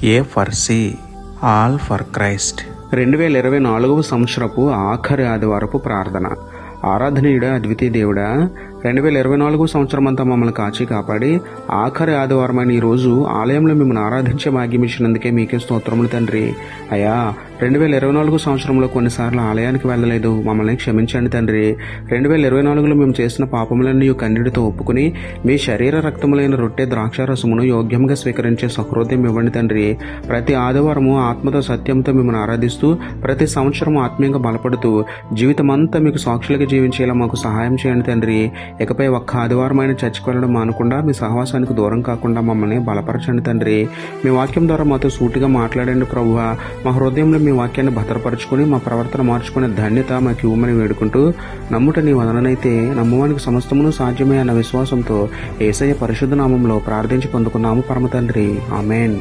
A for C, all for Christ. 2024 సంవత్సరపు ఆఖరి ఆదివారపు ప్రార్థన. ఆరాధనీయుడా, అద్వితీయ దేవుడా, 2024 సంవత్సరం అంతా మమ్మల్ని కాచి కాపాడి ఆఖరి ఆదివారమైన ఈరోజు ఆలయంలో మిమ్మల్ని ఆరాధించే భాగ్యం ఇచ్చినందుకే మీకే స్తోత్రములు తండ్రి. అయ్యా, 2024 సంవత్సరంలో కొన్నిసార్లు ఆలయానికి వెళ్ళలేదు, మమ్మల్ని క్షమించండి తండ్రి. 2024లో మేము చేసిన పాపములన్నీ కన్నీటితో ఒప్పుకుని మీ శరీర రక్తములైన రొట్టె ద్రాక్షారసమును యోగ్యంగా స్వీకరించే సహృదయం ఇవ్వండి తండ్రి. ప్రతి ఆదివారము ఆత్మతో సత్యంతో మిమ్మల్ని ఆరాధిస్తూ ప్రతి సంవత్సరం ఆత్మీయంగా బలపడుతూ జీవితమంతా మీకు సాక్షులుగా జీవించేలా మాకు సహాయం చేయండి తండ్రి. ఇకపై ఒక్క ఆదివారమైన చర్చికి వెళ్ళడం మానకుండా మీ సహవాసానికి దూరం కాకుండా మమ్మల్ని బలపరచండి తండ్రి. మీ వాక్యం ద్వారా మాతో సూటిగా మాట్లాడండి ప్రభువా. మా హృదయంలో మీ వాక్యాన్ని భద్రపరుచుకుని మా ప్రవర్తన మార్చుకునే ధన్యత మాకు ఇవ్వమని వేడుకుంటూ, నమ్ముట నీ వదననైతే నమ్మువానికి సమస్తమును సాధ్యమే అన్న విశ్వాసంతో యేసయ్య పరిశుద్ధ నామంలో ప్రార్థించి పొందుకున్నాము పరమ తండ్రి. ఆమెన్.